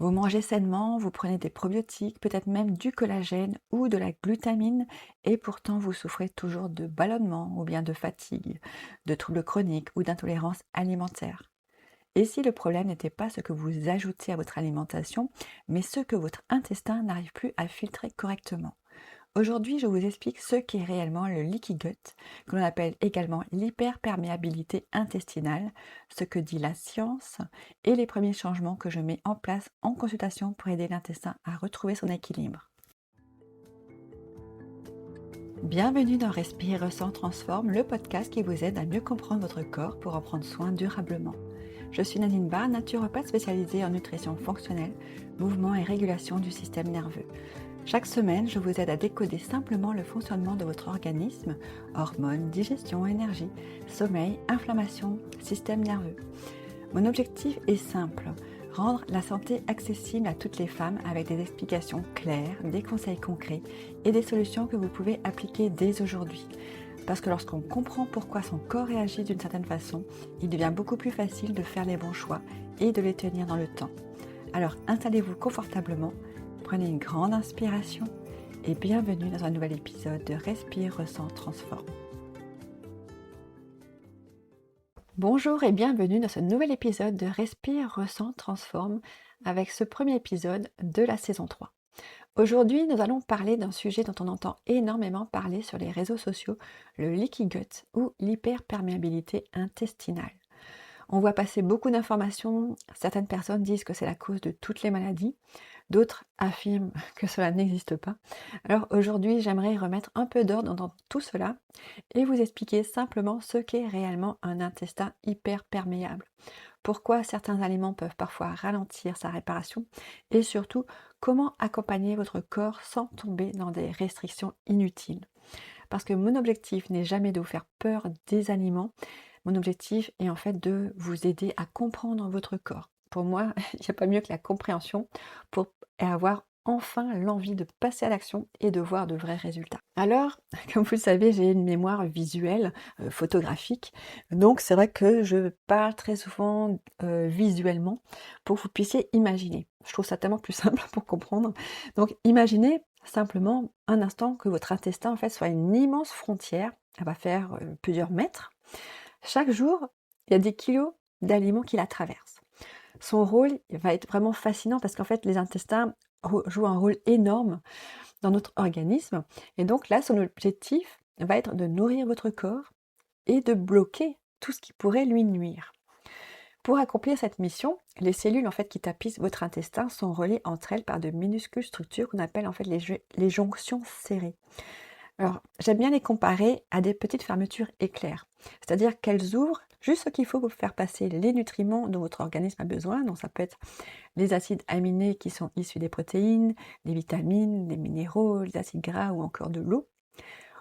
Vous mangez sainement, vous prenez des probiotiques, peut-être même du collagène ou de la glutamine, et pourtant vous souffrez toujours de ballonnement ou bien de fatigue, de troubles chroniques ou d'intolérance alimentaire. Et si le problème n'était pas ce que vous ajoutez à votre alimentation, mais ce que votre intestin n'arrive plus à filtrer correctement? Aujourd'hui, je vous explique ce qu'est réellement le leaky gut, que l'on appelle également l'hyperperméabilité intestinale, ce que dit la science et les premiers changements que je mets en place en consultation pour aider l'intestin à retrouver son équilibre. Bienvenue dans Respire, Ressent, Transforme, le podcast qui vous aide à mieux comprendre votre corps pour en prendre soin durablement. Je suis Nadine Barr, naturopathe spécialisée en nutrition fonctionnelle, mouvement et régulation du système nerveux. Chaque semaine, je vous aide à décoder simplement le fonctionnement de votre organisme, hormones, digestion, énergie, sommeil, inflammation, système nerveux. Mon objectif est simple, rendre la santé accessible à toutes les femmes avec des explications claires, des conseils concrets et des solutions que vous pouvez appliquer dès aujourd'hui. Parce que lorsqu'on comprend pourquoi son corps réagit d'une certaine façon, il devient beaucoup plus facile de faire les bons choix et de les tenir dans le temps. Alors installez-vous confortablement, prenez une grande inspiration et bienvenue dans un nouvel épisode de Respire, Ressent, Transforme. Bonjour et bienvenue dans ce nouvel épisode de Respire, Ressent, Transforme avec ce premier épisode de la saison 3. Aujourd'hui, nous allons parler d'un sujet dont on entend énormément parler sur les réseaux sociaux, le leaky gut ou l'hyperperméabilité intestinale. On voit passer beaucoup d'informations, certaines personnes disent que c'est la cause de toutes les maladies, d'autres affirment que cela n'existe pas. Alors aujourd'hui, j'aimerais remettre un peu d'ordre dans tout cela et vous expliquer simplement ce qu'est réellement un intestin hyperperméable. Pourquoi certains aliments peuvent parfois ralentir sa réparation et surtout comment accompagner votre corps sans tomber dans des restrictions inutiles. Parce que mon objectif n'est jamais de vous faire peur des aliments, mon objectif est en fait de vous aider à comprendre votre corps. Pour moi, il n'y a pas mieux que la compréhension pour avoir enfin l'envie de passer à l'action et de voir de vrais résultats. Alors, comme vous le savez, j'ai une mémoire visuelle, photographique, donc c'est vrai que je parle très souvent visuellement pour que vous puissiez imaginer. Je trouve ça tellement plus simple pour comprendre. Donc imaginez simplement un instant que votre intestin en fait soit une immense frontière, elle va faire plusieurs mètres. Chaque jour, il y a des kilos d'aliments qui la traversent. Son rôle va être vraiment fascinant parce qu'en fait, les intestins jouent un rôle énorme dans notre organisme. Et donc là, son objectif va être de nourrir votre corps et de bloquer tout ce qui pourrait lui nuire. Pour accomplir cette mission, les cellules en fait qui tapissent votre intestin sont reliées entre elles par de minuscules structures qu'on appelle en fait les jonctions serrées. Alors, j'aime bien les comparer à des petites fermetures éclairs, c'est-à-dire qu'elles ouvrent juste ce qu'il faut pour faire passer les nutriments dont votre organisme a besoin. Donc ça peut être les acides aminés qui sont issus des protéines, les vitamines, les minéraux, les acides gras ou encore de l'eau.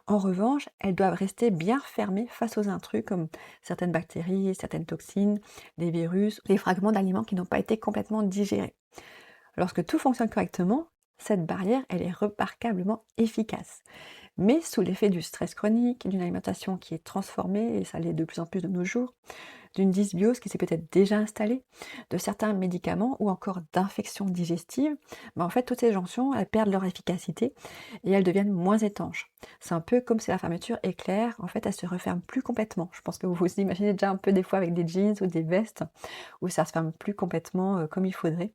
En revanche, elles doivent rester bien fermées face aux intrus comme certaines bactéries, certaines toxines, les virus, les fragments d'aliments qui n'ont pas été complètement digérés. Lorsque tout fonctionne correctement, cette barrière, elle est remarquablement efficace. Mais sous l'effet du stress chronique, d'une alimentation qui est transformée, et ça l'est de plus en plus de nos jours, d'une dysbiose qui s'est peut-être déjà installée, de certains médicaments ou encore d'infections digestives, en fait, toutes ces jonctions, elles perdent leur efficacité et elles deviennent moins étanches. C'est un peu comme si la fermeture éclair, en fait, elle se referme plus complètement. Je pense que vous vous imaginez déjà un peu des fois avec des jeans ou des vestes où ça se ferme plus complètement comme il faudrait.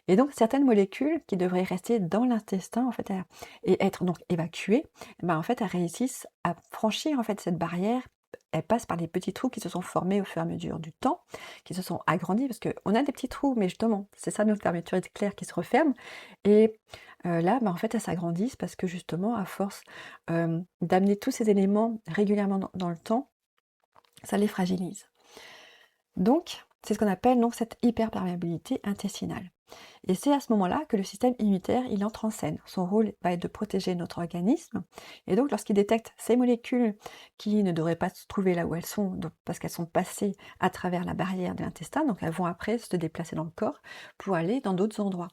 Et donc certaines molécules qui devraient rester dans l'intestin en fait et être donc évacuées, en fait elles réussissent à franchir en fait cette barrière. Elles passent par les petits trous qui se sont formés au fur et à mesure du temps, qui se sont agrandis parce qu'on a des petits trous, mais justement c'est ça notre fermeture éclair qui se referme. Et là, en fait elles s'agrandissent parce que justement à force d'amener tous ces éléments régulièrement dans le temps, ça les fragilise. Donc c'est ce qu'on appelle donc cette hyperperméabilité intestinale. Et c'est à ce moment-là que le système immunitaire, il entre en scène. Son rôle va être de protéger notre organisme. Et donc, lorsqu'il détecte ces molécules qui ne devraient pas se trouver là où elles sont, donc parce qu'elles sont passées à travers la barrière de l'intestin, donc elles vont après se déplacer dans le corps pour aller dans d'autres endroits.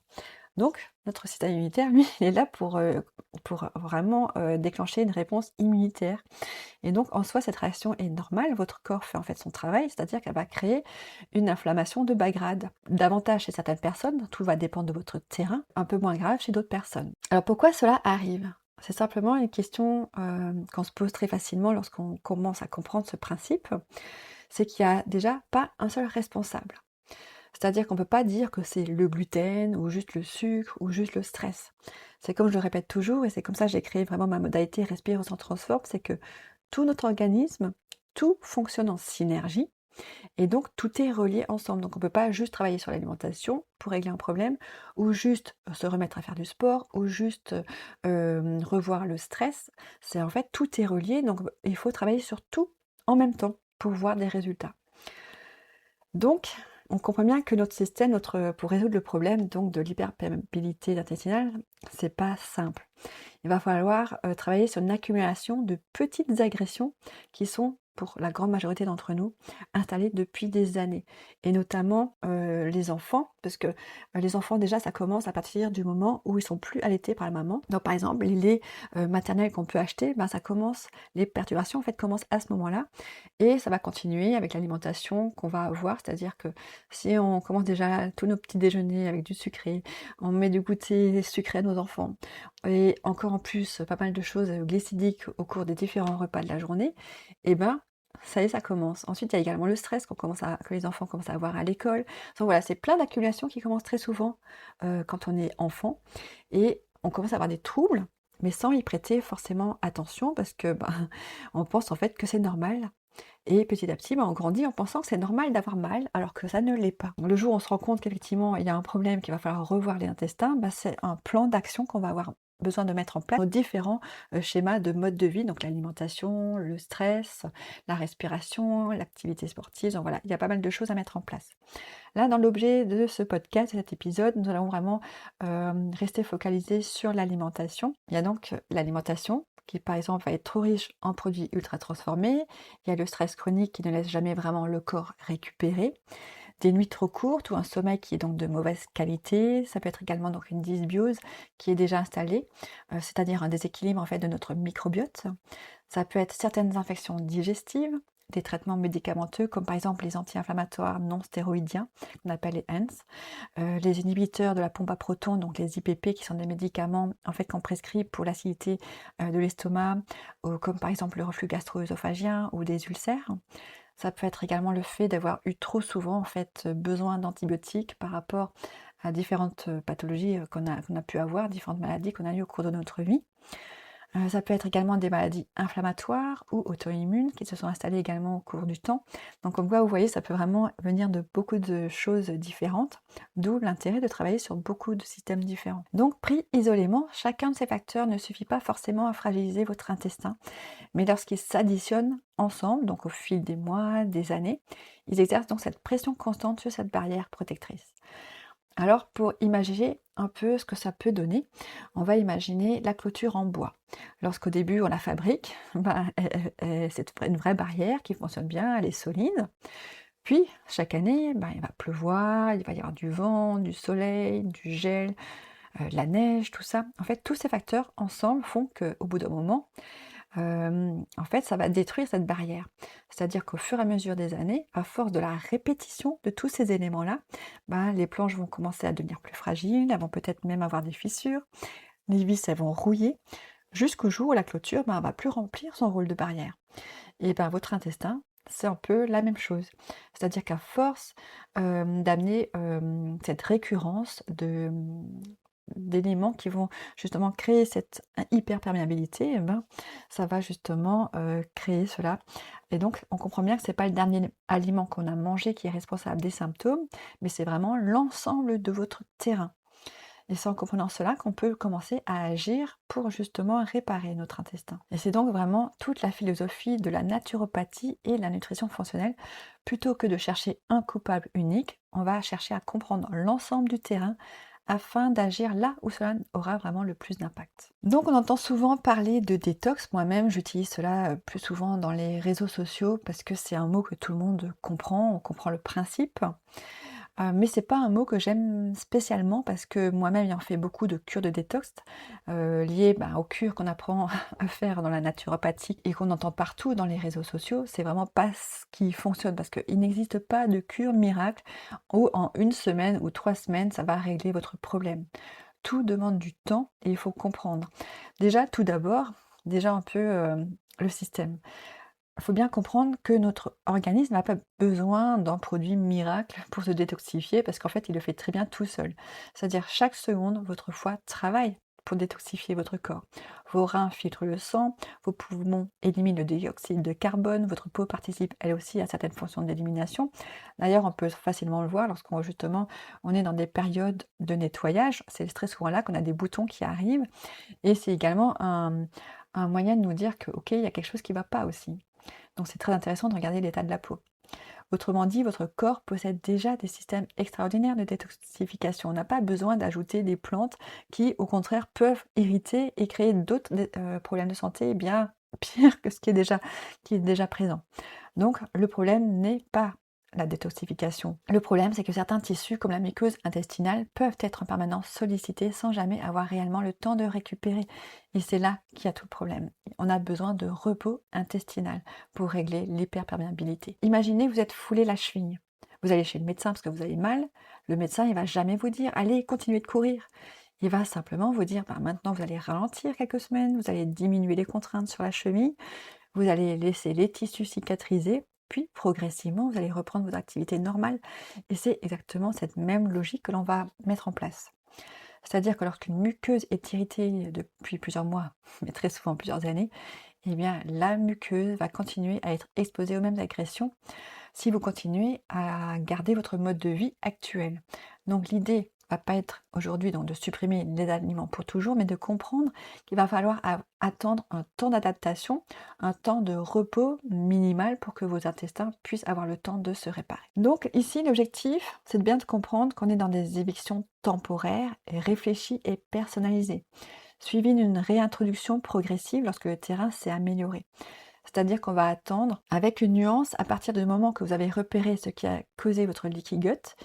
Donc notre système immunitaire, lui, il est là pour vraiment, déclencher une réponse immunitaire et donc en soi, cette réaction est normale. Votre corps fait en fait son travail, c'est-à-dire qu'elle va créer une inflammation de bas grade. Davantage chez certaines personnes, tout va dépendre de votre terrain, un peu moins grave chez d'autres personnes. Alors pourquoi cela arrive? C'est simplement une question, qu'on se pose très facilement lorsqu'on commence à comprendre ce principe, c'est qu'il y a déjà pas un seul responsable. C'est-à-dire qu'on ne peut pas dire que c'est le gluten ou juste le sucre ou juste le stress. C'est comme je le répète toujours et c'est comme ça que j'ai créé vraiment ma modalité Respire, Ressens, Transforme, c'est que tout notre organisme, tout fonctionne en synergie et donc tout est relié ensemble. Donc on ne peut pas juste travailler sur l'alimentation pour régler un problème ou juste se remettre à faire du sport ou juste revoir le stress. C'est en fait tout est relié, donc il faut travailler sur tout en même temps pour voir des résultats. Donc, on comprend bien que notre système, pour résoudre le problème donc de l'hyperperméabilité intestinale, c'est pas simple. Il va falloir travailler sur une accumulation de petites agressions qui sont, pour la grande majorité d'entre nous, installées depuis des années. Et notamment les enfants, parce que les enfants, déjà, ça commence à partir du moment où ils sont plus allaités par la maman. Donc, par exemple, les laits maternels qu'on peut acheter, ben, ça commence, les perturbations, en fait, commencent à ce moment-là. Et ça va continuer avec l'alimentation qu'on va avoir, c'est-à-dire que si on commence déjà tous nos petits déjeuners avec du sucré, on met du goûter sucré à nos enfants, et encore en plus pas mal de choses glycidiques au cours des différents repas de la journée, et ben ça y est, ça commence. Ensuite, il y a également le stress que les enfants commencent à avoir à l'école. Donc voilà, c'est plein d'accumulations qui commencent très souvent quand on est enfant, et on commence à avoir des troubles, mais sans y prêter forcément attention parce que ben, on pense en fait que c'est normal. Et petit à petit, ben, on grandit en pensant que c'est normal d'avoir mal, alors que ça ne l'est pas. Le jour où on se rend compte qu'effectivement il y a un problème, qu'il va falloir revoir les intestins, ben, c'est un plan d'action qu'on va avoir besoin de mettre en place nos différents schémas de mode de vie, donc l'alimentation, le stress, la respiration, l'activité sportive, donc voilà, il y a pas mal de choses à mettre en place. Là, dans l'objet de ce podcast, de cet épisode, nous allons vraiment rester focalisés sur l'alimentation. Il y a donc l'alimentation qui, par exemple, va être trop riche en produits ultra transformés. Il y a le stress chronique qui ne laisse jamais vraiment le corps récupérer. Des nuits trop courtes ou un sommeil qui est donc de mauvaise qualité. Ça peut être également donc une dysbiose qui est déjà installée, c'est-à-dire un déséquilibre en fait de notre microbiote. Ça peut être certaines infections digestives, des traitements médicamenteux comme par exemple les anti-inflammatoires non stéroïdiens qu'on appelle les ANS, les inhibiteurs de la pompe à protons, donc les IPP, qui sont des médicaments en fait qu'on prescrit pour l'acidité de l'estomac, comme par exemple le reflux gastro-œsophagien ou des ulcères. Ça peut être également le fait d'avoir eu trop souvent en fait besoin d'antibiotiques par rapport à différentes pathologies qu'on a pu avoir, différentes maladies qu'on a eues au cours de notre vie. Ça peut être également des maladies inflammatoires ou auto-immunes qui se sont installées également au cours du temps. Donc comme quoi, vous voyez, ça peut vraiment venir de beaucoup de choses différentes, d'où l'intérêt de travailler sur beaucoup de systèmes différents. Donc pris isolément, chacun de ces facteurs ne suffit pas forcément à fragiliser votre intestin, mais lorsqu'ils s'additionnent ensemble, donc au fil des mois, des années, ils exercent donc cette pression constante sur cette barrière protectrice. Alors pour imaginer un peu ce que ça peut donner, on va imaginer la clôture en bois. Lorsqu'au début on la fabrique, ben, c'est une vraie barrière qui fonctionne bien, elle est solide. Puis chaque année, ben, il va pleuvoir, il va y avoir du vent, du soleil, du gel, de la neige, tout ça. En fait, tous ces facteurs ensemble font qu'au bout d'un moment, en fait, ça va détruire cette barrière. C'est-à-dire qu'au fur et à mesure des années, à force de la répétition de tous ces éléments-là, ben, les planches vont commencer à devenir plus fragiles, elles vont peut-être même avoir des fissures, les vis, elles vont rouiller, jusqu'au jour où la clôture, ben, va plus remplir son rôle de barrière. Et ben, votre intestin, c'est un peu la même chose. C'est-à-dire qu'à force d'amener cette récurrence d'éléments qui vont justement créer cette hyperperméabilité, eh ben, ça va justement créer cela. Et donc, on comprend bien que c'est pas le dernier aliment qu'on a mangé qui est responsable des symptômes, mais c'est vraiment l'ensemble de votre terrain. Et c'est en comprenant cela qu'on peut commencer à agir pour justement réparer notre intestin. Et c'est donc vraiment toute la philosophie de la naturopathie et de la nutrition fonctionnelle. Plutôt que de chercher un coupable unique, on va chercher à comprendre l'ensemble du terrain afin d'agir là où cela aura vraiment le plus d'impact. Donc on entend souvent parler de détox, moi-même j'utilise cela plus souvent dans les réseaux sociaux parce que c'est un mot que tout le monde comprend, on comprend le principe. Mais c'est pas un mot que j'aime spécialement parce que moi-même ayant fait beaucoup de cures de détox, liées, aux cures qu'on apprend à faire dans la naturopathie et qu'on entend partout dans les réseaux sociaux, c'est vraiment pas ce qui fonctionne parce qu'il n'existe pas de cure miracle où en 1 semaine ou 3 semaines, ça va régler votre problème. Tout demande du temps et il faut comprendre. Déjà, tout d'abord, déjà un peu, le système. Il faut bien comprendre que notre organisme n'a pas besoin d'un produit miracle pour se détoxifier parce qu'en fait, il le fait très bien tout seul. C'est-à-dire chaque seconde, votre foie travaille pour détoxifier votre corps. Vos reins filtrent le sang, vos poumons éliminent le dioxyde de carbone, votre peau participe elle aussi à certaines fonctions d'élimination. D'ailleurs, on peut facilement le voir lorsqu'on justement on est dans des périodes de nettoyage. C'est très souvent là qu'on a des boutons qui arrivent et c'est également un moyen de nous dire que, ok, il y a quelque chose qui ne va pas aussi. Donc c'est très intéressant de regarder l'état de la peau. Autrement dit, votre corps possède déjà des systèmes extraordinaires de détoxification. On n'a pas besoin d'ajouter des plantes qui, au contraire, peuvent irriter et créer d'autres problèmes de santé bien pires que ce qui est déjà présent. Donc le problème n'est pas la détoxification. Le problème, c'est que certains tissus, comme la muqueuse intestinale, peuvent être en permanence sollicités sans jamais avoir réellement le temps de récupérer. Et c'est là qu'il y a tout le problème. On a besoin de repos intestinal pour régler l'hyperperméabilité. Imaginez, vous êtes foulé la cheville. Vous allez chez le médecin parce que vous avez mal. Le médecin, il va jamais vous dire, allez, continuez de courir. Il va simplement vous dire, maintenant, vous allez ralentir quelques semaines, vous allez diminuer les contraintes sur la cheville, vous allez laisser les tissus cicatriser, puis progressivement, vous allez reprendre vos activités normales. Et c'est exactement cette même logique que l'on va mettre en place. C'est-à-dire que lorsqu'une muqueuse est irritée depuis plusieurs mois, mais très souvent plusieurs années, eh bien la muqueuse va continuer à être exposée aux mêmes agressions si vous continuez à garder votre mode de vie actuel. Donc l'idée va pas être aujourd'hui donc de supprimer les aliments pour toujours, mais de comprendre qu'il va falloir attendre un temps d'adaptation, un temps de repos minimal pour que vos intestins puissent avoir le temps de se réparer. Donc ici, l'objectif, c'est de bien de comprendre qu'on est dans des évictions temporaires, réfléchies et personnalisées, suivies d'une réintroduction progressive lorsque le terrain s'est amélioré. C'est-à-dire qu'on va attendre avec une nuance, à partir du moment que vous avez repéré ce qui a causé votre leaky gut,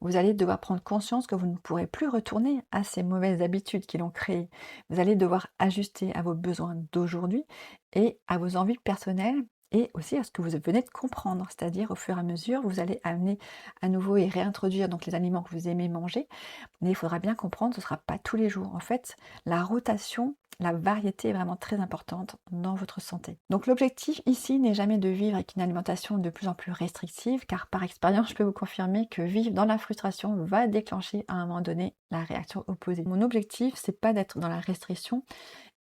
vous allez devoir prendre conscience que vous ne pourrez plus retourner à ces mauvaises habitudes qui l'ont créé. Vous allez devoir ajuster à vos besoins d'aujourd'hui et à vos envies personnelles et aussi à ce que vous venez de comprendre. C'est-à-dire au fur et à mesure, vous allez amener à nouveau et réintroduire donc les aliments que vous aimez manger. Mais il faudra bien comprendre, ce ne sera pas tous les jours. En fait, la rotation, la variété est vraiment très importante dans votre santé. Donc l'objectif ici n'est jamais de vivre avec une alimentation de plus en plus restrictive, car par expérience, je peux vous confirmer que vivre dans la frustration va déclencher à un moment donné la réaction opposée. Mon objectif, c'est pas d'être dans la restriction,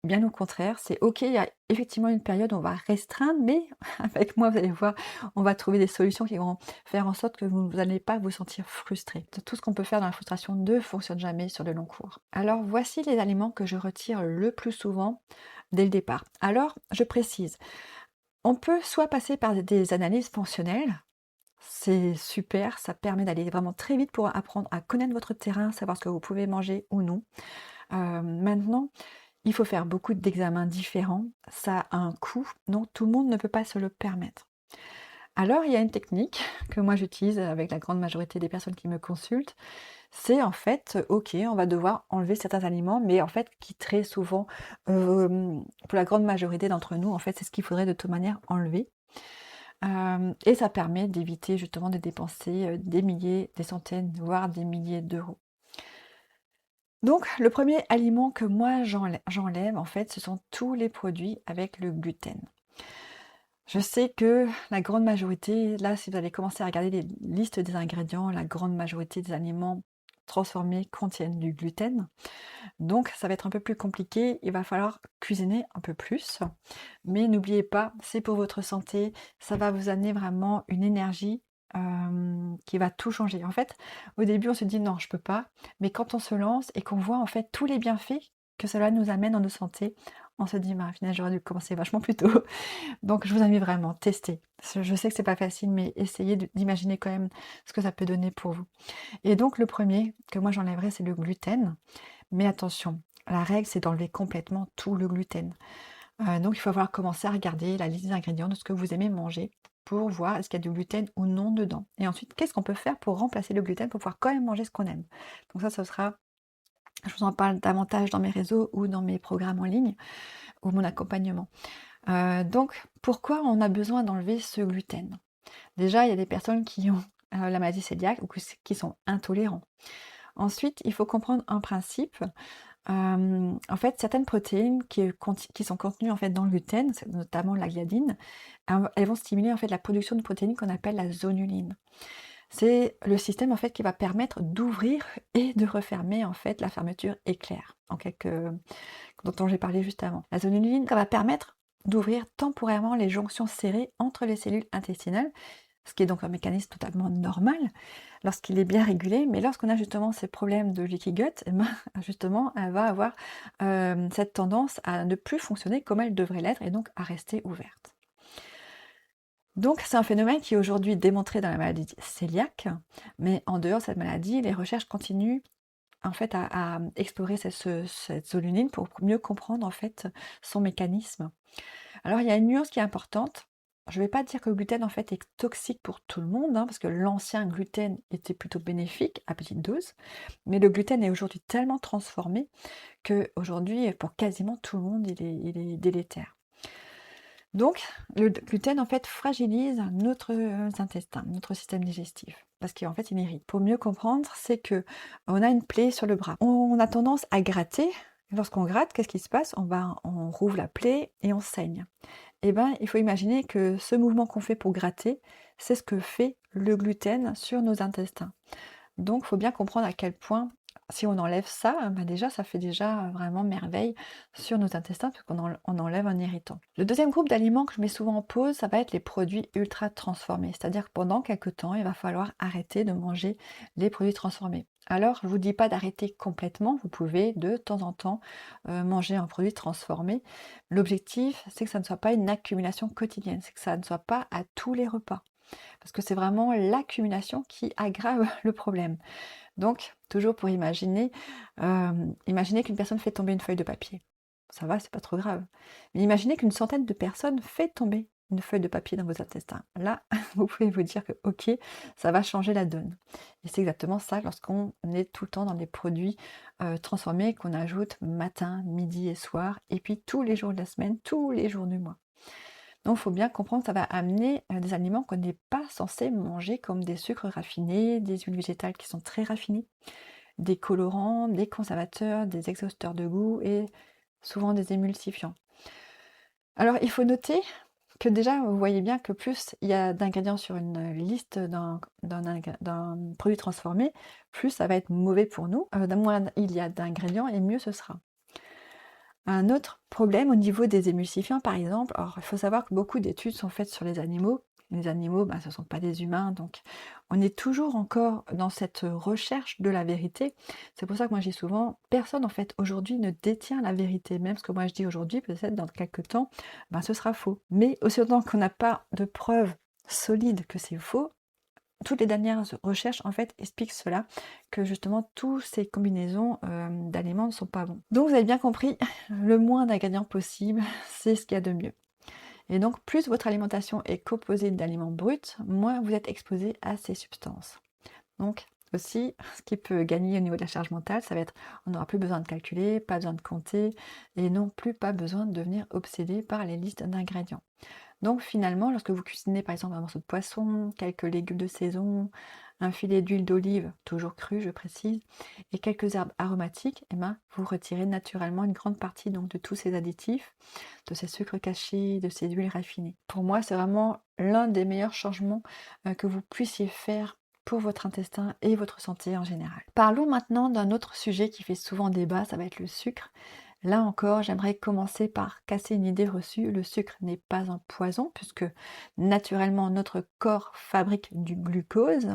bien au contraire, c'est OK, il y a effectivement une période où on va restreindre, mais avec moi, vous allez voir, on va trouver des solutions qui vont faire en sorte que vous n'allez pas vous sentir frustré. Tout ce qu'on peut faire dans la frustration ne fonctionne jamais sur le long cours. Alors voici les aliments que je retire le plus souvent dès le départ. Alors, je précise, on peut soit passer par des analyses fonctionnelles, c'est super, ça permet d'aller vraiment très vite pour apprendre à connaître votre terrain, savoir ce que vous pouvez manger ou non. Maintenant, il faut faire beaucoup d'examens différents, ça a un coût, donc tout le monde ne peut pas se le permettre. Alors il y a une technique que moi j'utilise avec la grande majorité des personnes qui me consultent, c'est en fait, OK, on va devoir enlever certains aliments, mais en fait qui très souvent, pour la grande majorité d'entre nous, en fait, c'est ce qu'il faudrait de toute manière enlever. Et ça permet d'éviter justement de dépenser, des milliers, des centaines, voire des milliers d'euros. Donc, le premier aliment que moi j'enlève, en fait, ce sont tous les produits avec le gluten. Je sais que la grande majorité, là, si vous allez commencer à regarder les listes des ingrédients, la grande majorité des aliments transformés contiennent du gluten. Donc, ça va être un peu plus compliqué. Il va falloir cuisiner un peu plus. Mais n'oubliez pas, c'est pour votre santé. Ça va vous amener vraiment une énergie qui va tout changer. En fait, au début, on se dit non, je peux pas. Mais quand on se lance et qu'on voit en fait tous les bienfaits que cela nous amène dans nos santé, on se dit, bah, finalement, j'aurais dû commencer vachement plus tôt. Donc, je vous invite vraiment, tester. Je sais que c'est pas facile, mais essayez d'imaginer quand même ce que ça peut donner pour vous. Et donc, le premier que moi j'enlèverais, c'est le gluten. Mais attention, la règle, c'est d'enlever complètement tout le gluten. Donc il faut avoir commencé à regarder la liste des ingrédients de ce que vous aimez manger pour voir est-ce qu'il y a du gluten ou non dedans. Et ensuite, qu'est-ce qu'on peut faire pour remplacer le gluten pour pouvoir quand même manger ce qu'on aime. Donc ça, ce sera, je vous en parle davantage dans mes réseaux ou dans mes programmes en ligne ou mon accompagnement. Donc, pourquoi on a besoin d'enlever ce gluten? Déjà, il y a des personnes qui ont la maladie cœliaque ou qui sont intolérants. Ensuite, il faut comprendre un principe. En fait, certaines protéines qui sont contenues en fait dans le gluten, notamment la gliadine, elles vont stimuler en fait la production de protéines qu'on appelle la zonuline. C'est le système en fait qui va permettre d'ouvrir et de refermer en fait la fermeture éclair, dont j'ai parlé juste avant. La zonuline, ça va permettre d'ouvrir temporairement les jonctions serrées entre les cellules intestinales, ce qui est donc un mécanisme totalement normal lorsqu'il est bien régulé, mais lorsqu'on a justement ces problèmes de leaky gut, eh ben, justement, elle va avoir cette tendance à ne plus fonctionner comme elle devrait l'être et donc à rester ouverte. Donc c'est un phénomène qui est aujourd'hui démontré dans la maladie cœliaque, mais en dehors de cette maladie, les recherches continuent en fait à explorer cette zonuline pour mieux comprendre en fait son mécanisme. Alors il y a une nuance qui est importante. Je ne vais pas dire que le gluten en fait est toxique pour tout le monde, parce que l'ancien gluten était plutôt bénéfique à petite dose, mais le gluten est aujourd'hui tellement transformé que aujourd'hui pour quasiment tout le monde il est délétère. Donc le gluten en fait fragilise notre intestin, notre système digestif, parce qu'en fait il irrite. Pour mieux comprendre, c'est que on a une plaie sur le bras. On a tendance à gratter. Lorsqu'on gratte, qu'est-ce qui se passe? On rouvre la plaie et on saigne. Eh ben, il faut imaginer que ce mouvement qu'on fait pour gratter, c'est ce que fait le gluten sur nos intestins. Donc, il faut bien comprendre à quel point, si on enlève ça, ben déjà, ça fait déjà vraiment merveille sur nos intestins, puisqu'on enlève un irritant. Le deuxième groupe d'aliments que je mets souvent en pause, ça va être les produits ultra transformés. C'est-à-dire que pendant quelques temps, il va falloir arrêter de manger les produits transformés. Alors, je ne vous dis pas d'arrêter complètement, vous pouvez de temps en temps manger un produit transformé. L'objectif, c'est que ça ne soit pas une accumulation quotidienne, c'est que ça ne soit pas à tous les repas. Parce que c'est vraiment l'accumulation qui aggrave le problème. Donc, toujours pour imaginez qu'une personne fait tomber une feuille de papier. Ça va, c'est pas trop grave. Mais imaginez qu'une centaine de personnes fait tomber une feuille de papier dans vos intestins. Là, vous pouvez vous dire que ok, ça va changer la donne. Et c'est exactement ça lorsqu'on est tout le temps dans des produits transformés qu'on ajoute matin, midi et soir, et puis tous les jours de la semaine, tous les jours du mois. Donc il faut bien comprendre que ça va amener des aliments qu'on n'est pas censé manger, comme des sucres raffinés, des huiles végétales qui sont très raffinées, des colorants, des conservateurs, des exhausteurs de goût et souvent des émulsifiants. Alors il faut noter que déjà, vous voyez bien que plus il y a d'ingrédients sur une liste d'un produit transformé, plus ça va être mauvais pour nous. Moins il y a d'ingrédients et mieux ce sera. Un autre problème au niveau des émulsifiants, par exemple, alors il faut savoir que beaucoup d'études sont faites sur les animaux. Les animaux, ce ne sont pas des humains, donc on est toujours encore dans cette recherche de la vérité. C'est pour ça que moi je dis souvent, personne en fait aujourd'hui ne détient la vérité. Même ce que moi je dis aujourd'hui, peut-être dans quelques temps, ce sera faux. Mais aussi longtemps qu'on n'a pas de preuves solides que c'est faux, toutes les dernières recherches en fait expliquent cela, que justement toutes ces combinaisons d'aliments ne sont pas bons. Donc vous avez bien compris, le moins d'ingrédients possible, c'est ce qu'il y a de mieux. Et donc plus votre alimentation est composée d'aliments bruts, moins vous êtes exposé à ces substances. Donc aussi, ce qui peut gagner au niveau de la charge mentale, ça va être, on n'aura plus besoin de calculer, pas besoin de compter, et non plus pas besoin de devenir obsédé par les listes d'ingrédients. Donc finalement, lorsque vous cuisinez par exemple un morceau de poisson, quelques légumes de saison, un filet d'huile d'olive, toujours crue je précise, et quelques herbes aromatiques, vous retirez naturellement une grande partie donc, de tous ces additifs, de ces sucres cachés, de ces huiles raffinées. Pour moi, c'est vraiment l'un des meilleurs changements que vous puissiez faire pour votre intestin et votre santé en général. Parlons maintenant d'un autre sujet qui fait souvent débat, ça va être le sucre. Là encore, j'aimerais commencer par casser une idée reçue. Le sucre n'est pas un poison, puisque naturellement notre corps fabrique du glucose,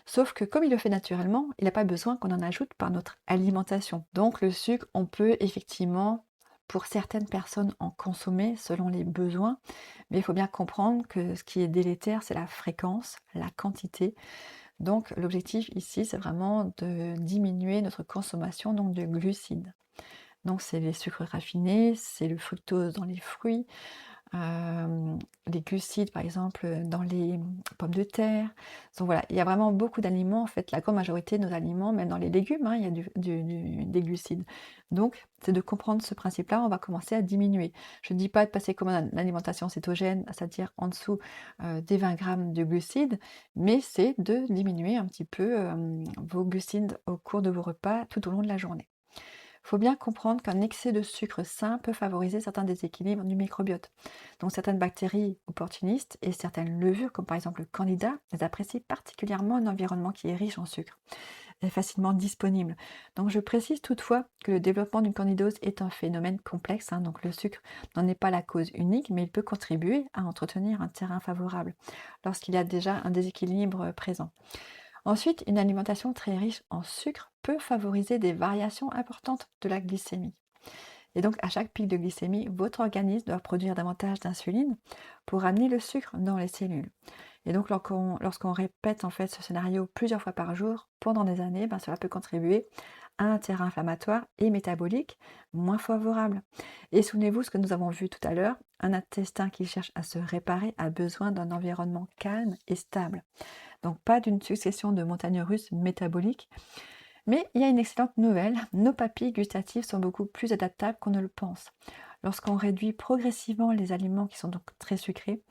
sauf que comme il le fait naturellement, il n'a pas besoin qu'on en ajoute par notre alimentation. Donc le sucre, on peut effectivement, pour certaines personnes, en consommer selon les besoins, mais il faut bien comprendre que ce qui est délétère, c'est la fréquence, la quantité. Donc l'objectif ici, c'est vraiment de diminuer notre consommation donc de glucides. Donc c'est les sucres raffinés, c'est le fructose dans les fruits, les glucides par exemple, dans les pommes de terre. Donc voilà, il y a vraiment beaucoup d'aliments en fait, la grande majorité de nos aliments, même dans les légumes, hein, il y a des glucides. Donc c'est de comprendre ce principe-là, on va commencer à diminuer. Je ne dis pas de passer comme une alimentation cétogène, c'est-à-dire en dessous, des 20 grammes de glucides, mais c'est de diminuer un petit peu, vos glucides au cours de vos repas tout au long de la journée. Il faut bien comprendre qu'un excès de sucre sain peut favoriser certains déséquilibres du microbiote. Donc certaines bactéries opportunistes et certaines levures, comme par exemple le candida, elles apprécient particulièrement un environnement qui est riche en sucre et facilement disponible. Donc je précise toutefois que le développement d'une candidose est un phénomène complexe, hein, donc le sucre n'en est pas la cause unique, mais il peut contribuer à entretenir un terrain favorable lorsqu'il y a déjà un déséquilibre présent. Ensuite, une alimentation très riche en sucre peut favoriser des variations importantes de la glycémie. Et donc, à chaque pic de glycémie, votre organisme doit produire davantage d'insuline pour amener le sucre dans les cellules. Et donc, lorsqu'on répète en fait ce scénario plusieurs fois par jour pendant des années, ben, cela peut contribuer à un terrain inflammatoire et métabolique moins favorable. Et souvenez-vous ce que nous avons vu tout à l'heure, un intestin qui cherche à se réparer a besoin d'un environnement calme et stable. Donc pas d'une succession de montagnes russes métaboliques. Mais il y a une excellente nouvelle, nos papilles gustatives sont beaucoup plus adaptables qu'on ne le pense. Lorsqu'on réduit progressivement les aliments qui sont donc très sucrés,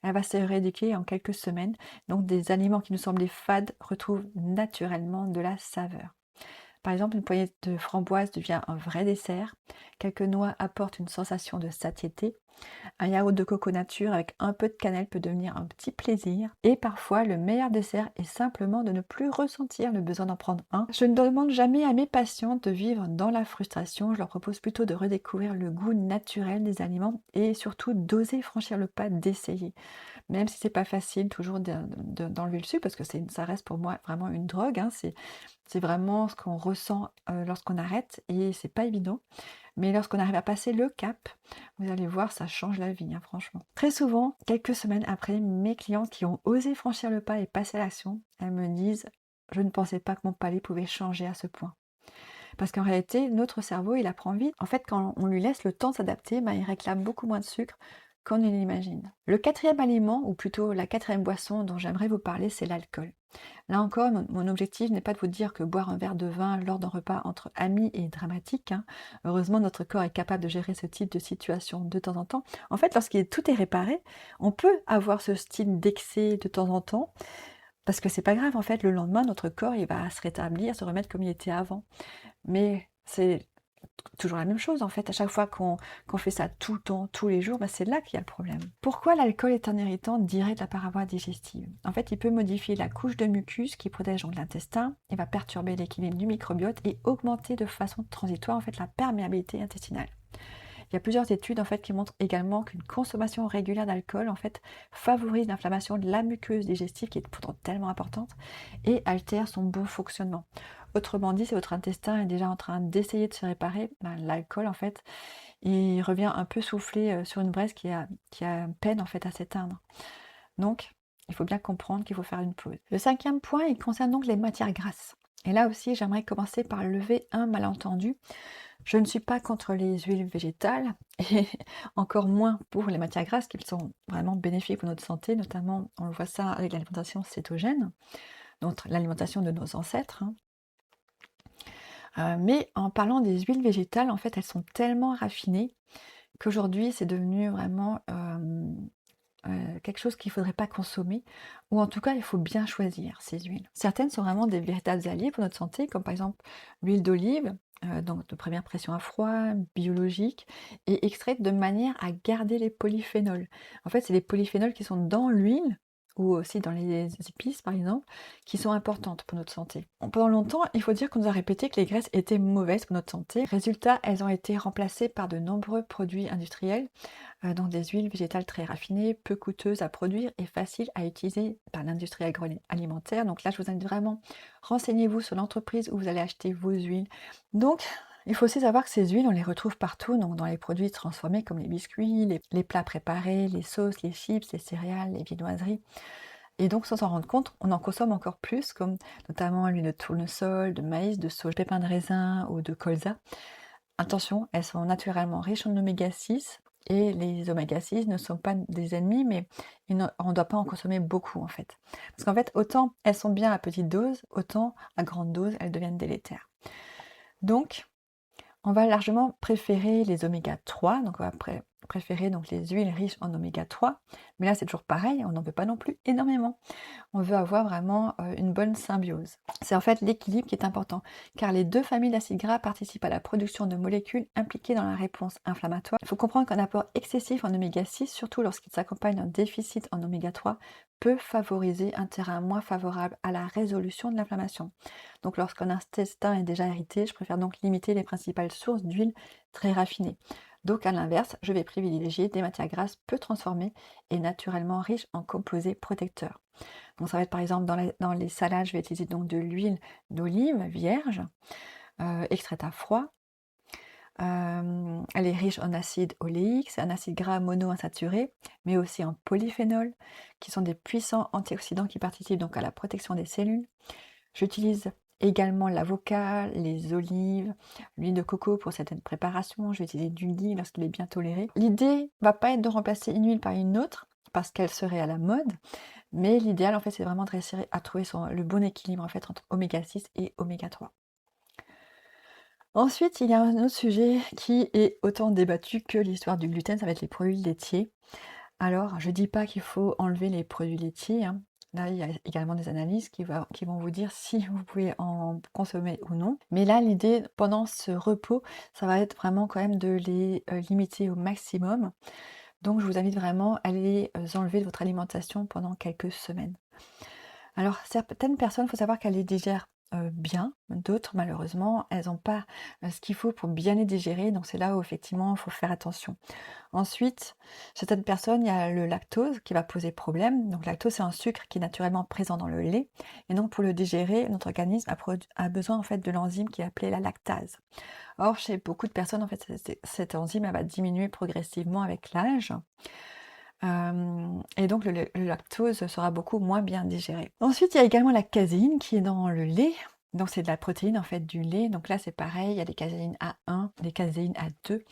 elle va se rééduquer en quelques semaines. Donc des aliments qui nous semblaient fades retrouvent naturellement de la saveur. Par exemple, une poignée de framboises devient un vrai dessert, quelques noix apportent une sensation de satiété, un yaourt de coco nature avec un peu de cannelle peut devenir un petit plaisir. Et parfois, le meilleur dessert est simplement de ne plus ressentir le besoin d'en prendre un. Je ne demande jamais à mes patients de vivre dans la frustration. Je leur propose plutôt de redécouvrir le goût naturel des aliments et surtout d'oser franchir le pas d'essayer. Même si c'est pas facile toujours d'enlever le sucre, parce que ça reste pour moi vraiment une drogue, hein. C'est vraiment ce qu'on ressent lorsqu'on arrête et c'est pas évident. Mais lorsqu'on arrive à passer le cap, vous allez voir, ça change la vie, hein, franchement. Très souvent, quelques semaines après, mes clientes qui ont osé franchir le pas et passer à l'action, elles me disent: «Je ne pensais pas que mon palais pouvait changer à ce point». Parce qu'en réalité, notre cerveau, il apprend vite. En fait, quand on lui laisse le temps de s'adapter, ben, il réclame beaucoup moins de sucre qu'on ne l'imagine. Le quatrième aliment, ou plutôt la quatrième boisson dont j'aimerais vous parler, c'est l'alcool. Là encore, mon objectif n'est pas de vous dire que boire un verre de vin lors d'un repas entre amis est dramatique, hein. Heureusement, notre corps est capable de gérer ce type de situation de temps en temps. En fait, tout est réparé, on peut avoir ce style d'excès de temps en temps, parce que c'est pas grave, en fait, le lendemain, notre corps, il va se rétablir, se remettre comme il était avant. Mais c'est toujours la même chose, en fait, à chaque fois qu'on fait ça tout le temps, tous les jours, bah, c'est là qu'il y a le problème. Pourquoi l'alcool est un irritant direct de la paroi digestive? En fait, il peut modifier la couche de mucus qui protège donc l'intestin, il va perturber l'équilibre du microbiote et augmenter de façon transitoire, en fait, la perméabilité intestinale. Il y a plusieurs études en fait qui montrent également qu'une consommation régulière d'alcool en fait favorise l'inflammation de la muqueuse digestive qui est pourtant tellement importante et altère son bon fonctionnement. Autrement dit, si votre intestin est déjà en train d'essayer de se réparer, ben, l'alcool en fait, il revient un peu souffler sur une braise qui a peine en fait à s'éteindre. Donc, il faut bien comprendre qu'il faut faire une pause. Le cinquième point, il concerne donc les matières grasses. Et là aussi, j'aimerais commencer par lever un malentendu. Je ne suis pas contre les huiles végétales et encore moins pour les matières grasses qui sont vraiment bénéfiques pour notre santé, notamment on le voit ça avec l'alimentation cétogène, donc l'alimentation de nos ancêtres, hein. Mais en parlant des huiles végétales, en fait, elles sont tellement raffinées qu'aujourd'hui c'est devenu vraiment quelque chose qu'il ne faudrait pas consommer, ou en tout cas il faut bien choisir ces huiles. Certaines sont vraiment des véritables alliés pour notre santé, comme par exemple l'huile d'olive, donc de première pression à froid, biologique, et extraite de manière à garder les polyphénols. En fait, c'est les polyphénols qui sont dans l'huile, ou aussi dans les épices par exemple, qui sont importantes pour notre santé. Pendant longtemps, il faut dire qu'on nous a répété que les graisses étaient mauvaises pour notre santé. Résultat, elles ont été remplacées par de nombreux produits industriels, donc des huiles végétales très raffinées, peu coûteuses à produire et faciles à utiliser par l'industrie agroalimentaire. Donc là, je vous invite vraiment, renseignez-vous sur l'entreprise où vous allez acheter vos huiles. Donc, il faut aussi savoir que ces huiles, on les retrouve partout, donc dans les produits transformés comme les biscuits, les plats préparés, les sauces, les chips, les céréales, les viennoiseries. Et donc, sans s'en rendre compte, on en consomme encore plus, comme notamment l'huile de tournesol, de maïs, de soja, pépins de raisin ou de colza. Attention, elles sont naturellement riches en oméga 6 et les oméga 6 ne sont pas des ennemis, mais on ne doit pas en consommer beaucoup en fait. Parce qu'en fait, autant elles sont bien à petite dose, autant à grande dose, elles deviennent délétères. Donc, on va largement préférer les oméga 3, donc on va préférer donc les huiles riches en oméga 3, mais là c'est toujours pareil, on n'en veut pas non plus énormément. On veut avoir vraiment une bonne symbiose. C'est en fait l'équilibre qui est important, car les deux familles d'acides gras participent à la production de molécules impliquées dans la réponse inflammatoire. Il faut comprendre qu'un apport excessif en oméga 6, surtout lorsqu'il s'accompagne d'un déficit en oméga 3, peut favoriser un terrain moins favorable à la résolution de l'inflammation. Donc lorsqu'un intestin est déjà irrité, je préfère donc limiter les principales sources d'huile très raffinées. Donc à l'inverse, je vais privilégier des matières grasses peu transformées et naturellement riches en composés protecteurs. Donc ça va être par exemple dans les salades, je vais utiliser donc de l'huile d'olive vierge, extraite à froid. Elle est riche en acide oléique, c'est un acide gras monoinsaturé, mais aussi en polyphénols, qui sont des puissants antioxydants qui participent donc à la protection des cellules. J'utilise également l'avocat, les olives, l'huile de coco pour certaines préparations. Je vais utiliser du ghee lorsqu'il est bien toléré. L'idée va pas être de remplacer une huile par une autre, parce qu'elle serait à la mode, mais l'idéal en fait c'est vraiment de réussir à trouver le bon équilibre en fait entre oméga 6 et oméga 3. Ensuite, il y a un autre sujet qui est autant débattu que l'histoire du gluten, ça va être les produits laitiers. Alors, je dis pas qu'il faut enlever les produits laitiers, hein. Là, il y a également des analyses qui vont vous dire si vous pouvez en consommer ou non. Mais là, l'idée, pendant ce repos, ça va être vraiment quand même de les limiter au maximum. Donc, je vous invite vraiment à les enlever de votre alimentation pendant quelques semaines. Alors, certaines personnes, il faut savoir qu'elles les digèrent bien, d'autres, malheureusement, elles n'ont pas ce qu'il faut pour bien les digérer, donc c'est là où effectivement il faut faire attention. Ensuite, certaines personnes, il y a le lactose qui va poser problème. Donc, le lactose, c'est un sucre qui est naturellement présent dans le lait. Et donc, pour le digérer, notre organisme a besoin en fait de l'enzyme qui est appelée la lactase. Or, chez beaucoup de personnes, en fait, cette enzyme, elle va diminuer progressivement avec l'âge. Et donc, le lactose sera beaucoup moins bien digéré. Ensuite, il y a également la caséine qui est dans le lait. Donc, c'est de la protéine en fait du lait. Donc là, c'est pareil, il y a des caséines A1, des caséines A2.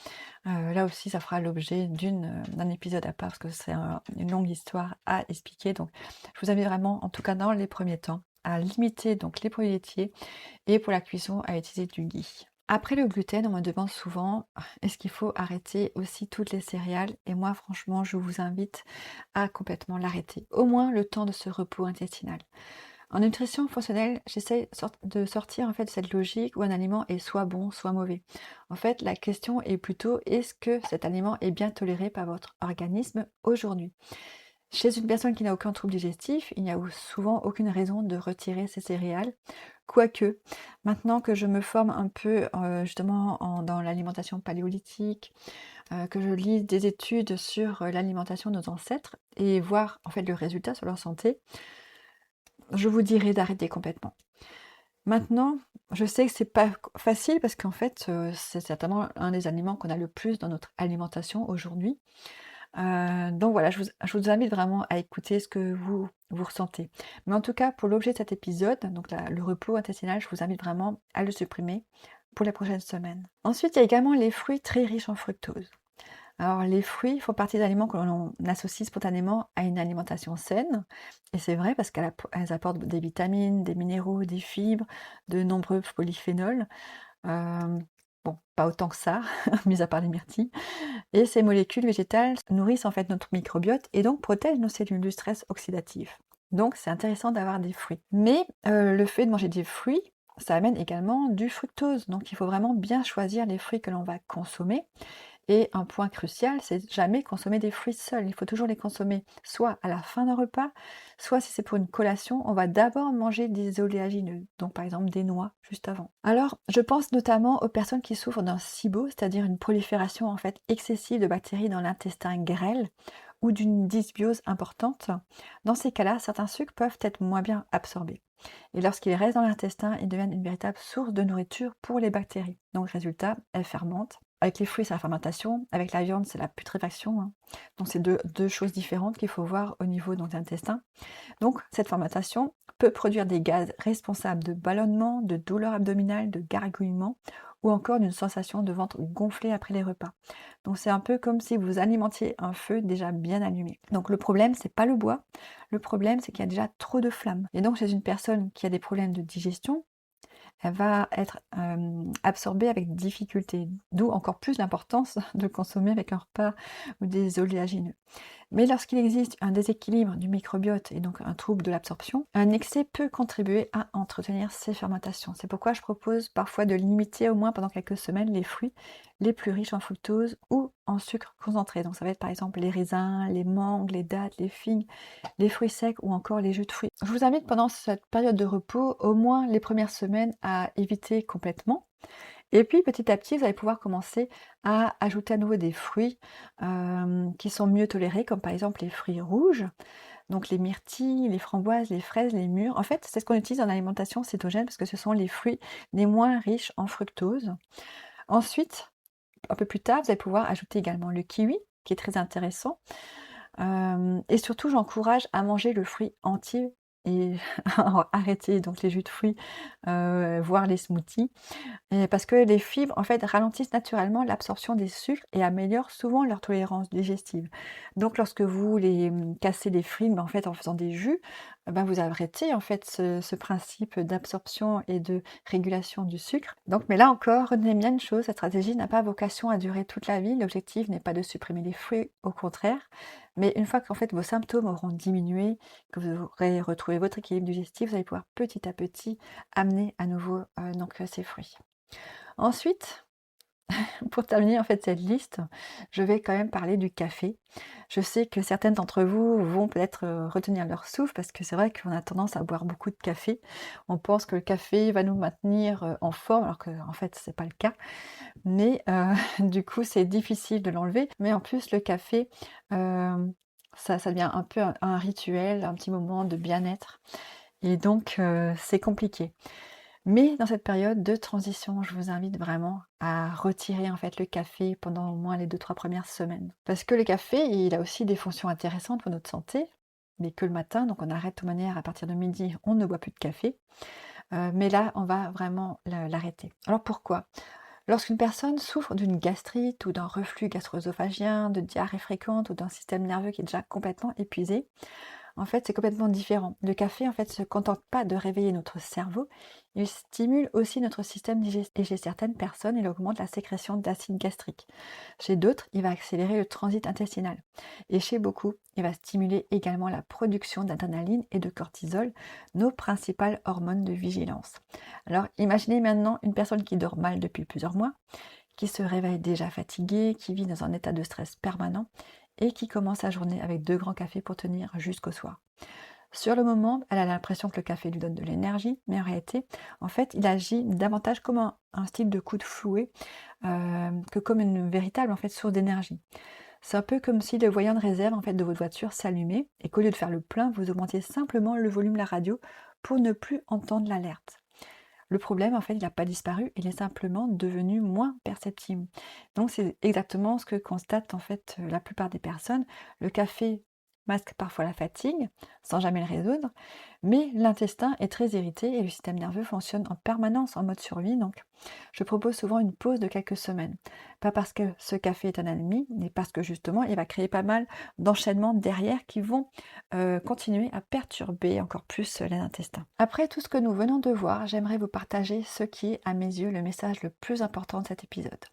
Là aussi, ça fera l'objet d'un épisode à part parce que c'est une longue histoire à expliquer. Donc, je vous invite vraiment, en tout cas dans les premiers temps, à limiter donc les produits laitiers et pour la cuisson à utiliser du ghee. Après le gluten, on me demande souvent, est-ce qu'il faut arrêter aussi toutes les céréales? Et moi, franchement, je vous invite à complètement l'arrêter, au moins le temps de ce repos intestinal. En nutrition fonctionnelle, j'essaie de sortir en fait de cette logique où un aliment est soit bon, soit mauvais. En fait, la question est plutôt est-ce que cet aliment est bien toléré par votre organisme aujourd'hui? Chez une personne qui n'a aucun trouble digestif, il n'y a souvent aucune raison de retirer ces céréales. Quoique, maintenant que je me forme un peu justement dans l'alimentation paléolithique, que je lis des études sur l'alimentation de nos ancêtres et voir en fait le résultat sur leur santé, je vous dirais d'arrêter complètement. Maintenant, je sais que c'est pas facile parce qu'en fait, c'est certainement un des aliments qu'on a le plus dans notre alimentation aujourd'hui. Donc voilà, je vous invite vraiment à écouter ce que vous ressentez. Mais en tout cas, pour l'objet de cet épisode, donc le repos intestinal, je vous invite vraiment à le supprimer pour les prochaines semaines. Ensuite, il y a également les fruits très riches en fructose. Alors les fruits font partie d'aliments que l'on associe spontanément à une alimentation saine. Et c'est vrai parce qu'elles apportent des vitamines, des minéraux, des fibres, de nombreux polyphénols. Bon, pas autant que ça, mis à part les myrtilles. Et ces molécules végétales nourrissent en fait notre microbiote et donc protègent nos cellules du stress oxydatif. Donc c'est intéressant d'avoir des fruits. Mais le fait de manger des fruits, ça amène également du fructose. Donc il faut vraiment bien choisir les fruits que l'on va consommer. Et un point crucial, c'est jamais consommer des fruits seuls. Il faut toujours les consommer soit à la fin d'un repas, soit si c'est pour une collation, on va d'abord manger des oléagineux, donc par exemple des noix juste avant. Alors, je pense notamment aux personnes qui souffrent d'un SIBO, c'est-à-dire une prolifération en fait excessive de bactéries dans l'intestin grêle ou d'une dysbiose importante. Dans ces cas-là, certains sucres peuvent être moins bien absorbés. Et lorsqu'ils restent dans l'intestin, ils deviennent une véritable source de nourriture pour les bactéries. Donc, résultat, elles fermentent. Avec les fruits, c'est la fermentation. Avec la viande, c'est la putréfaction, hein. Donc, c'est deux choses différentes qu'il faut voir au niveau de l'intestin. Donc, cette fermentation peut produire des gaz responsables de ballonnement, de douleurs abdominales, de gargouillement ou encore d'une sensation de ventre gonflé après les repas. Donc c'est un peu comme si vous alimentiez un feu déjà bien allumé. Donc le problème, c'est pas le bois, le problème c'est qu'il y a déjà trop de flammes. Et donc chez une personne qui a des problèmes de digestion, elle va être absorbée avec difficulté, d'où encore plus l'importance de consommer avec un repas ou des oléagineux. Mais lorsqu'il existe un déséquilibre du microbiote et donc un trouble de l'absorption, un excès peut contribuer à entretenir ces fermentations. C'est pourquoi je propose parfois de limiter au moins pendant quelques semaines les fruits les plus riches en fructose ou en sucre concentré. Donc ça va être par exemple les raisins, les mangues, les dattes, les figues, les fruits secs ou encore les jus de fruits. Je vous invite pendant cette période de repos, au moins les premières semaines, à éviter complètement. Et puis petit à petit, vous allez pouvoir commencer à ajouter à nouveau des fruits qui sont mieux tolérés, comme par exemple les fruits rouges, donc les myrtilles, les framboises, les fraises, les mûres. En fait, c'est ce qu'on utilise en alimentation cétogène parce que ce sont les fruits les moins riches en fructose. Ensuite, un peu plus tard, vous allez pouvoir ajouter également le kiwi, qui est très intéressant. Et surtout, j'encourage à manger le fruit entier et arrêter donc les jus de fruits, voire les smoothies. Et parce que les fibres, en fait, ralentissent naturellement l'absorption des sucres et améliorent souvent leur tolérance digestive. Donc lorsque vous les cassez les fibres, en fait, en faisant des jus, ben, vous arrêtez, en fait, ce principe d'absorption et de régulation du sucre. Donc, mais là encore, retenez bien une chose, cette stratégie n'a pas vocation à durer toute la vie. L'objectif n'est pas de supprimer les fruits, au contraire. Mais une fois qu'en fait vos symptômes auront diminué, que vous aurez retrouvé votre équilibre digestif, vous allez pouvoir petit à petit amener à nouveau ces fruits. Ensuite, pour terminer en fait cette liste, je vais quand même parler du café. Je sais que certaines d'entre vous vont peut-être retenir leur souffle parce que c'est vrai qu'on a tendance à boire beaucoup de café. On pense que le café va nous maintenir en forme alors que en fait c'est pas le cas. Mais du coup c'est difficile de l'enlever. Mais en plus le café, ça devient un peu un rituel, un petit moment de bien-être. Et donc c'est compliqué. Mais dans cette période de transition, je vous invite vraiment à retirer en fait le café pendant au moins les 2-3 premières semaines. Parce que le café, il a aussi des fonctions intéressantes pour notre santé, mais que le matin, donc on arrête de toute manière à partir de midi, on ne boit plus de café. Mais là, on va vraiment l'arrêter. Alors pourquoi? Lorsqu'une personne souffre d'une gastrite ou d'un reflux gastro-œsophagien, de diarrhée fréquente ou d'un système nerveux qui est déjà complètement épuisé, en fait, c'est complètement différent. Le café, en fait, se contente pas de réveiller notre cerveau, il stimule aussi notre système digestif. Et chez certaines personnes, il augmente la sécrétion d'acide gastrique. Chez d'autres, il va accélérer le transit intestinal. Et chez beaucoup, il va stimuler également la production d'adrénaline et de cortisol, nos principales hormones de vigilance. Alors, imaginez maintenant une personne qui dort mal depuis plusieurs mois, qui se réveille déjà fatiguée, qui vit dans un état de stress permanent et qui commence sa journée avec 2 grands cafés pour tenir jusqu'au soir. Sur le moment, elle a l'impression que le café lui donne de l'énergie, mais en réalité, en fait, il agit davantage comme un style de coup de fouet que comme une véritable en fait, source d'énergie. C'est un peu comme si le voyant de réserve en fait, de votre voiture s'allumait et qu'au lieu de faire le plein, vous augmentiez simplement le volume de la radio pour ne plus entendre l'alerte. Le problème, en fait, il n'a pas disparu, il est simplement devenu moins perceptible. Donc c'est exactement ce que constatent en fait la plupart des personnes. Le café masque parfois la fatigue, sans jamais le résoudre, mais l'intestin est très irrité et le système nerveux fonctionne en permanence en mode survie. Donc je propose souvent une pause de quelques semaines. Pas parce que ce café est un ennemi, mais parce que justement il va créer pas mal d'enchaînements derrière qui vont continuer à perturber encore plus l'intestin. Après tout ce que nous venons de voir, j'aimerais vous partager ce qui est à mes yeux le message le plus important de cet épisode.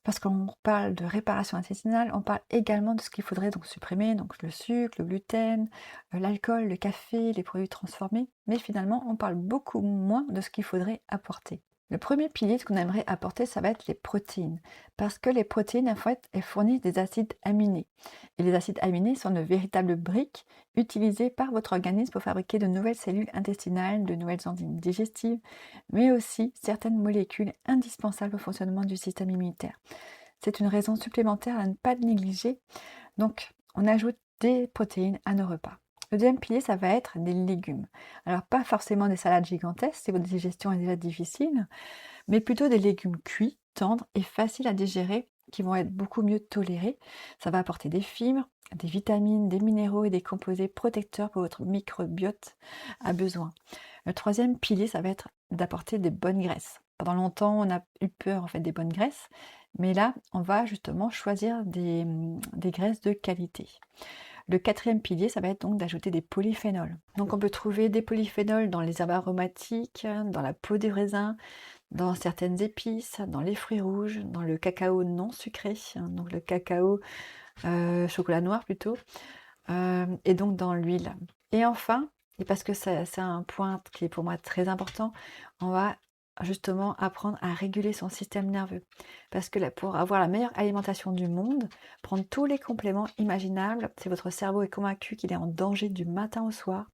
Parce qu'on parle de réparation intestinale, on parle également de ce qu'il faudrait donc supprimer, donc le sucre, le gluten, l'alcool, le café, les produits transformés, mais finalement on parle beaucoup moins de ce qu'il faudrait apporter. Le premier pilier ce qu'on aimerait apporter, ça va être les protéines, parce que les protéines, en fait, elles fournissent des acides aminés. Et les acides aminés sont de véritables briques utilisées par votre organisme pour fabriquer de nouvelles cellules intestinales, de nouvelles enzymes digestives, mais aussi certaines molécules indispensables au fonctionnement du système immunitaire. C'est une raison supplémentaire à ne pas négliger. Donc, on ajoute des protéines à nos repas. Le deuxième pilier, ça va être des légumes. Alors, pas forcément des salades gigantesques si votre digestion est déjà difficile, mais plutôt des légumes cuits, tendres et faciles à digérer qui vont être beaucoup mieux tolérés. Ça va apporter des fibres, des vitamines, des minéraux et des composés protecteurs pour votre microbiote a besoin. Le troisième pilier, ça va être d'apporter des bonnes graisses. Pendant longtemps, on a eu peur en fait des bonnes graisses, mais là, on va justement choisir des graisses de qualité. Le quatrième pilier, ça va être donc d'ajouter des polyphénols. Donc on peut trouver des polyphénols dans les herbes aromatiques, dans la peau des raisins, dans certaines épices, dans les fruits rouges, dans le cacao non sucré, donc le cacao chocolat noir plutôt, et donc dans l'huile. Et enfin, et parce que c'est un point qui est pour moi très important, on va justement apprendre à réguler son système nerveux. Parce que là, pour avoir la meilleure alimentation du monde, prendre tous les compléments imaginables, si votre cerveau est convaincu qu'il est en danger du matin au soir,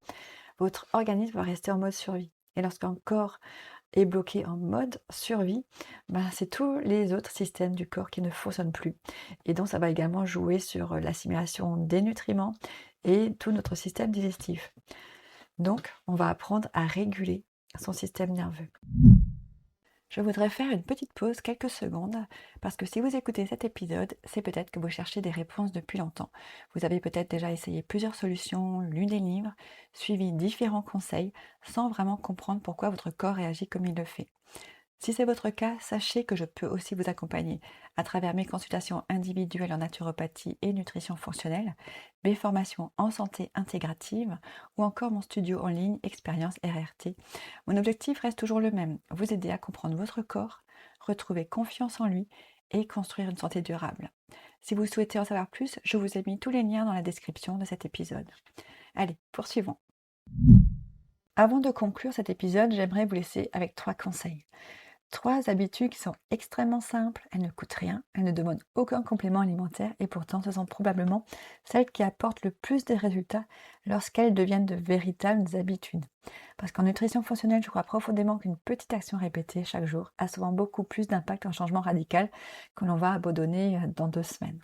votre organisme va rester en mode survie. Et lorsqu'un corps est bloqué en mode survie, ben, c'est tous les autres systèmes du corps qui ne fonctionnent plus. Et donc ça va également jouer sur l'assimilation des nutriments et tout notre système digestif. Donc on va apprendre à réguler son système nerveux. Je voudrais faire une petite pause, quelques secondes, parce que si vous écoutez cet épisode, c'est peut-être que vous cherchez des réponses depuis longtemps. Vous avez peut-être déjà essayé plusieurs solutions, lu des livres, suivi différents conseils, sans vraiment comprendre pourquoi votre corps réagit comme il le fait. Si c'est votre cas, sachez que je peux aussi vous accompagner à travers mes consultations individuelles en naturopathie et nutrition fonctionnelle, mes formations en santé intégrative ou encore mon studio en ligne Expérience RRT. Mon objectif reste toujours le même, vous aider à comprendre votre corps, retrouver confiance en lui et construire une santé durable. Si vous souhaitez en savoir plus, je vous ai mis tous les liens dans la description de cet épisode. Allez, poursuivons. Avant de conclure cet épisode, j'aimerais vous laisser avec 3 conseils. 3 habitudes qui sont extrêmement simples, elles ne coûtent rien, elles ne demandent aucun complément alimentaire et pourtant ce sont probablement celles qui apportent le plus de résultats lorsqu'elles deviennent de véritables habitudes. Parce qu'en nutrition fonctionnelle, je crois profondément qu'une petite action répétée chaque jour a souvent beaucoup plus d'impact qu'un changement radical que l'on va abandonner dans 2 semaines.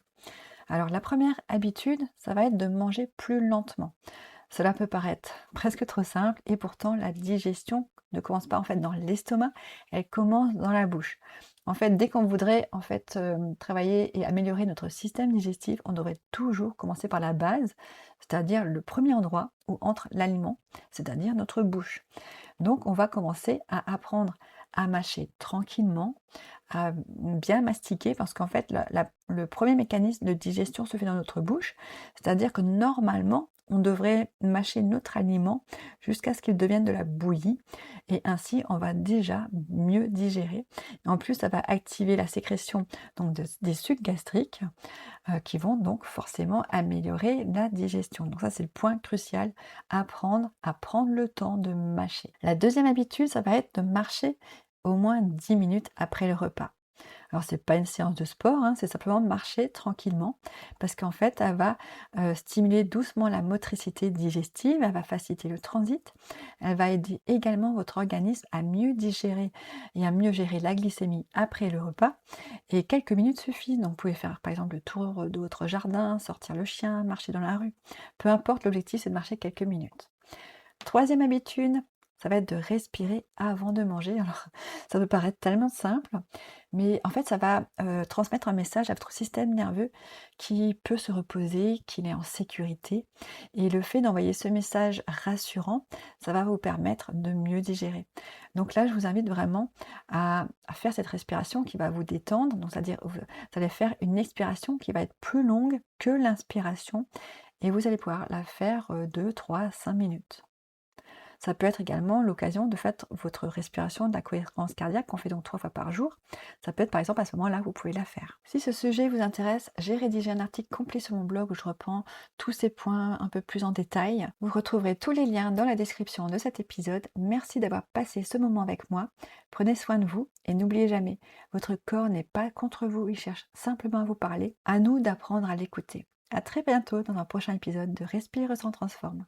Alors la première habitude, ça va être de manger plus lentement. Cela peut paraître presque trop simple et pourtant la digestion ne commence pas en fait dans l'estomac, elle commence dans la bouche. En fait, dès qu'on voudrait en fait travailler et améliorer notre système digestif, on devrait toujours commencer par la base, c'est-à-dire le premier endroit où entre l'aliment, c'est-à-dire notre bouche. Donc on va commencer à apprendre à mâcher tranquillement, à bien mastiquer parce qu'en fait le premier mécanisme de digestion se fait dans notre bouche, c'est-à-dire que normalement on devrait mâcher notre aliment jusqu'à ce qu'il devienne de la bouillie et ainsi on va déjà mieux digérer. En plus ça va activer la sécrétion donc des sucs gastriques qui vont donc forcément améliorer la digestion. Donc ça c'est le point crucial, apprendre à prendre le temps de mâcher. La deuxième habitude, ça va être de marcher au moins 10 minutes après le repas. Alors c'est pas une séance de sport, c'est simplement marcher tranquillement parce qu'en fait elle va stimuler doucement la motricité digestive, elle va faciliter le transit, elle va aider également votre organisme à mieux digérer et à mieux gérer la glycémie après le repas et quelques minutes suffisent. Donc vous pouvez faire par exemple le tour de votre jardin, sortir le chien, marcher dans la rue, peu importe, l'objectif c'est de marcher quelques minutes. Troisième habitude, ça va être de respirer avant de manger. Alors, ça peut paraître tellement simple, mais en fait, ça va transmettre un message à votre système nerveux qui peut se reposer, qu'il est en sécurité. Et le fait d'envoyer ce message rassurant, ça va vous permettre de mieux digérer. Donc là, je vous invite vraiment à faire cette respiration qui va vous détendre. Donc, c'est-à-dire, vous allez faire une expiration qui va être plus longue que l'inspiration. Et vous allez pouvoir la faire 2, 3, 5 minutes. Ça peut être également l'occasion de faire votre respiration de la cohérence cardiaque qu'on fait donc 3 fois par jour. Ça peut être par exemple à ce moment-là, vous pouvez la faire. Si ce sujet vous intéresse, j'ai rédigé un article complet sur mon blog où je reprends tous ces points un peu plus en détail. Vous retrouverez tous les liens dans la description de cet épisode. Merci d'avoir passé ce moment avec moi. Prenez soin de vous et n'oubliez jamais, votre corps n'est pas contre vous, il cherche simplement à vous parler. À nous d'apprendre à l'écouter. À très bientôt dans un prochain épisode de Respire, Ressent, Transforme.